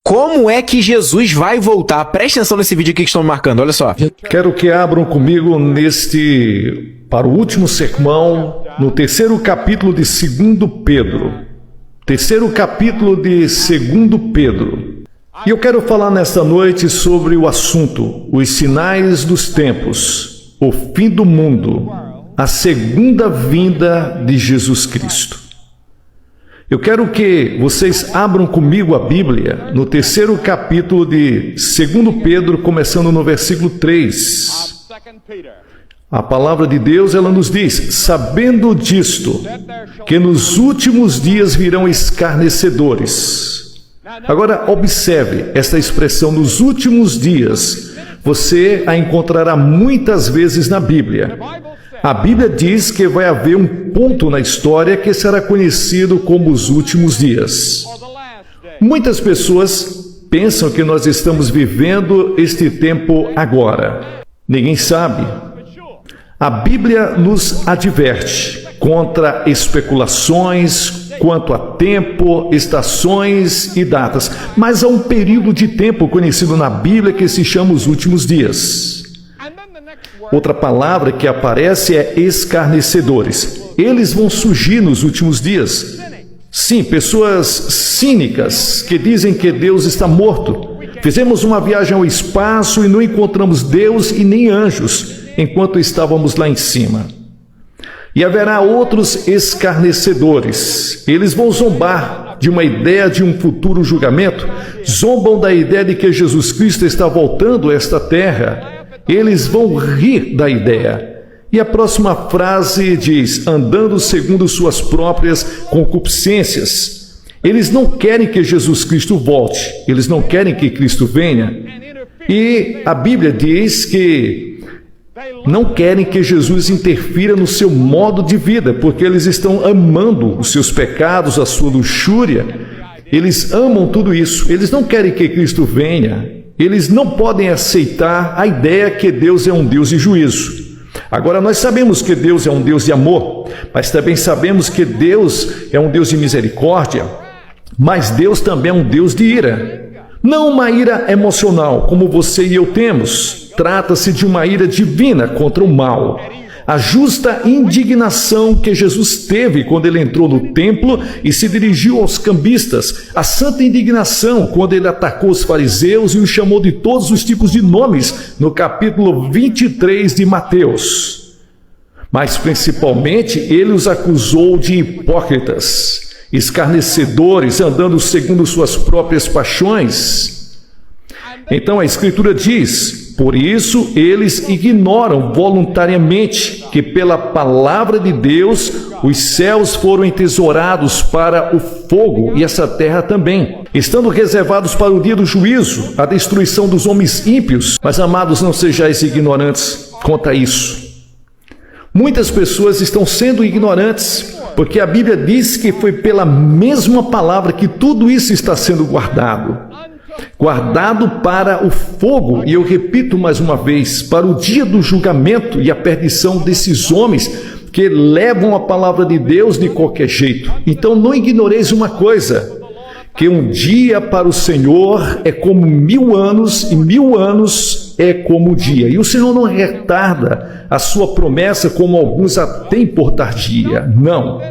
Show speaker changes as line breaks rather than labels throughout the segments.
Como é que Jesus vai voltar? Preste atenção nesse vídeo aqui que estão me marcando, olha só.
Quero que abram comigo para o último sermão, no terceiro capítulo de 2 Pedro. Terceiro capítulo de 2 Pedro. E eu quero falar nesta noite sobre o assunto, os sinais dos tempos, o fim do mundo, a segunda vinda de Jesus Cristo. Eu quero que vocês abram comigo a Bíblia no terceiro capítulo de 2 Pedro, começando no versículo 3. A palavra de Deus, ela nos diz: sabendo disto, que nos últimos dias virão escarnecedores. Agora, observe esta expressão, nos últimos dias. Você a encontrará muitas vezes na Bíblia. A Bíblia diz que vai haver um ponto na história que será conhecido como os últimos dias. Muitas pessoas pensam que nós estamos vivendo este tempo agora. Ninguém sabe. A Bíblia nos adverte contra especulações quanto a tempo, estações e datas. Mas há um período de tempo conhecido na Bíblia que se chama os últimos dias. Outra palavra que aparece é escarnecedores. Eles vão surgir nos últimos dias. Sim, pessoas cínicas que dizem que Deus está morto. Fizemos uma viagem ao espaço e não encontramos Deus e nem anjos enquanto estávamos lá em cima. E haverá outros escarnecedores. Eles vão zombar de uma ideia de um futuro julgamento. Zombam da ideia de que Jesus Cristo está voltando a esta terra. Eles vão rir da ideia. E a próxima frase diz: andando segundo suas próprias concupiscências. Eles não querem que Jesus Cristo volte. Eles não querem que Cristo venha. E a Bíblia diz que não querem que Jesus interfira no seu modo de vida, porque eles estão amando os seus pecados, a sua luxúria. Eles amam tudo isso. Eles não querem que Cristo venha. Eles não podem aceitar a ideia que Deus é um Deus de juízo. Agora, nós sabemos que Deus é um Deus de amor, mas também sabemos que Deus é um Deus de misericórdia, mas Deus também é um Deus de ira. Não uma ira emocional, como você e eu temos. Trata-se de uma ira divina contra o mal. A justa indignação que Jesus teve quando ele entrou no templo e se dirigiu aos cambistas. A santa indignação quando ele atacou os fariseus e os chamou de todos os tipos de nomes no capítulo 23 de Mateus. Mas principalmente ele os acusou de hipócritas, escarnecedores, andando segundo suas próprias paixões. Então a Escritura diz: por isso eles ignoram voluntariamente que pela palavra de Deus os céus foram entesourados para o fogo e essa terra também, estando reservados para o dia do juízo, a destruição dos homens ímpios. Mas, amados, não sejais ignorantes quanto a isso. Muitas pessoas estão sendo ignorantes, porque a Bíblia diz que foi pela mesma palavra que tudo isso está sendo guardado para o fogo, e eu repito mais uma vez, para o dia do julgamento e a perdição desses homens que levam a palavra de Deus de qualquer jeito. Então não ignoreis uma coisa, que um dia para o Senhor é como 1000 anos e 1000 anos é como um dia. E o Senhor não retarda a sua promessa como alguns a têm por tardia, não.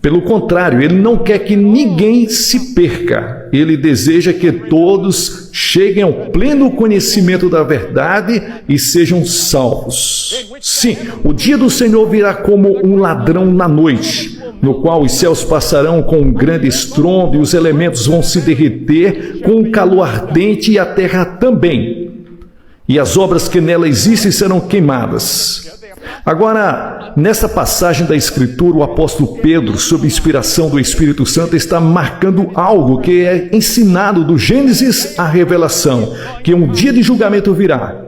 Pelo contrário, ele não quer que ninguém se perca. Ele deseja que todos cheguem ao pleno conhecimento da verdade e sejam salvos. Sim, o dia do Senhor virá como um ladrão na noite, no qual os céus passarão com um grande estrondo e os elementos vão se derreter com um calor ardente e a terra também. E as obras que nela existem serão queimadas. Agora, nessa passagem da Escritura, o apóstolo Pedro, sob inspiração do Espírito Santo, está marcando algo que é ensinado do Gênesis à Revelação, que um dia de julgamento virá,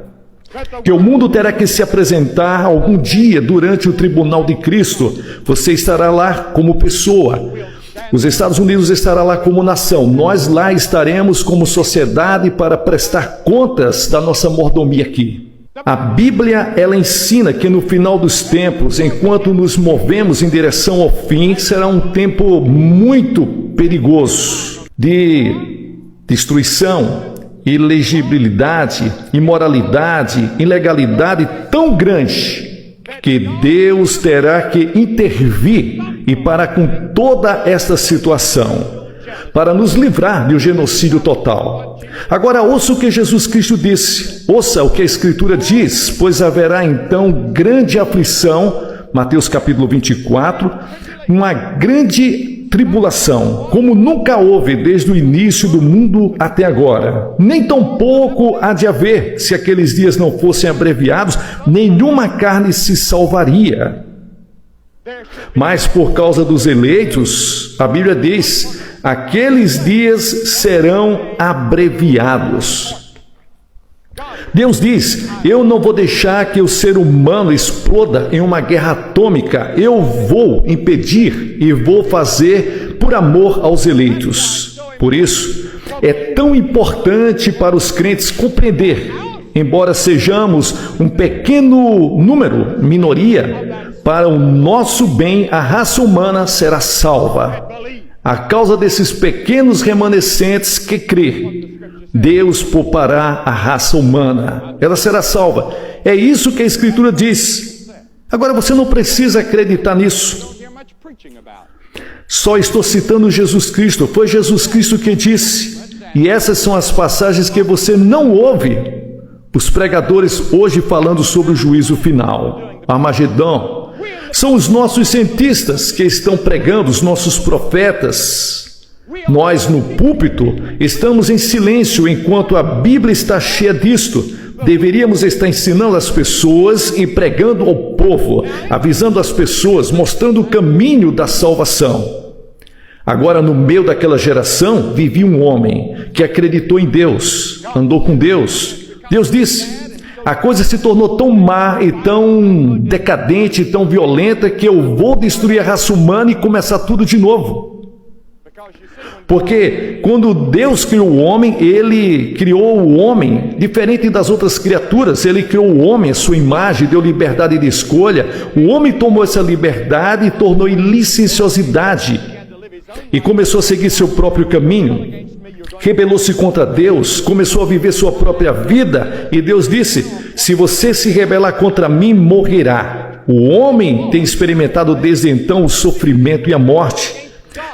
que o mundo terá que se apresentar algum dia durante o tribunal de Cristo. Você estará lá como pessoa, os Estados Unidos estará lá como nação, nós lá estaremos como sociedade para prestar contas da nossa mordomia aqui. A Bíblia, ela ensina que no final dos tempos, enquanto nos movemos em direção ao fim, será um tempo muito perigoso, de destruição, ilegibilidade, imoralidade, ilegalidade tão grande que Deus terá que intervir e parar com toda esta situação para nos livrar de um genocídio total. Agora ouça o que Jesus Cristo disse, ouça o que a Escritura diz, pois haverá então grande aflição, Mateus capítulo 24, uma grande tribulação, como nunca houve desde o início do mundo até agora. Nem tampouco há de haver, se aqueles dias não fossem abreviados, nenhuma carne se salvaria. Mas por causa dos eleitos, a Bíblia diz, aqueles dias serão abreviados. Deus diz, eu não vou deixar que o ser humano exploda em uma guerra atômica, eu vou impedir e vou fazer por amor aos eleitos. Por isso, é tão importante para os crentes compreender, embora sejamos um pequeno número, minoria, para o nosso bem a raça humana será salva. A causa desses pequenos remanescentes que crê, Deus poupará a raça humana, ela será salva. É isso que a Escritura diz. Agora você não precisa acreditar nisso. Só estou citando Jesus Cristo, foi Jesus Cristo que disse. E essas são as passagens que você não ouve os pregadores hoje falando sobre o juízo final, Armagedão. São os nossos cientistas que estão pregando, os nossos profetas. Nós, no púlpito, estamos em silêncio enquanto a Bíblia está cheia disto. Deveríamos estar ensinando as pessoas e pregando ao povo, avisando as pessoas, mostrando o caminho da salvação. Agora, no meio daquela geração, vivia um homem que acreditou em Deus, andou com Deus. Deus disse, a coisa se tornou tão má e tão decadente e tão violenta que eu vou destruir a raça humana e começar tudo de novo. Porque quando Deus criou o homem, Ele criou o homem diferente das outras criaturas. Ele criou o homem, a sua imagem, deu liberdade de escolha. O homem tomou essa liberdade e tornou em licenciosidade. E começou a seguir seu próprio caminho. Rebelou-se contra Deus, começou a viver sua própria vida. E Deus disse, se você se rebelar contra mim, morrerá. O homem tem experimentado desde então o sofrimento e a morte.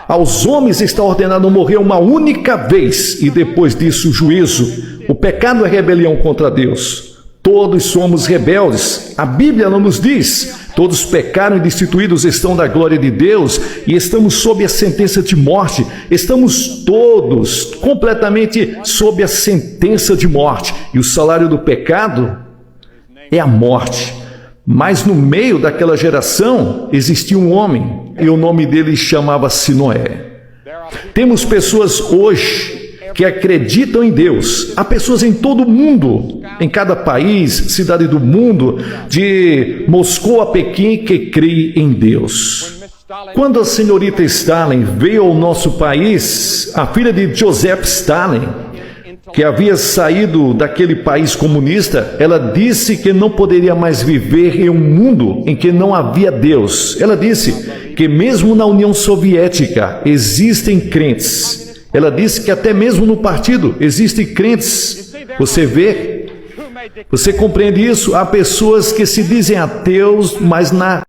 Aos homens está ordenado morrer uma única vez e depois disso o juízo. O pecado é rebelião contra Deus. Todos somos rebeldes. A Bíblia não nos diz. Todos pecaram e destituídos estão da glória de Deus e estamos sob a sentença de morte. Estamos todos completamente sob a sentença de morte. E o salário do pecado é a morte. Mas no meio daquela geração existia um homem e o nome dele chamava-se Noé. Temos pessoas hoje que acreditam em Deus. Há pessoas em todo o mundo, em cada país, cidade do mundo, de Moscou a Pequim, que creem em Deus. Quando a senhorita Stalin veio ao nosso país, a filha de Joseph Stalin, que havia saído daquele país comunista, ela disse que não poderia mais viver em um mundo em que não havia Deus. Ela disse que mesmo na União Soviética existem crentes. Ela disse que até mesmo no partido existem crentes. Você vê? Você compreende isso? Há pessoas que se dizem ateus, mas na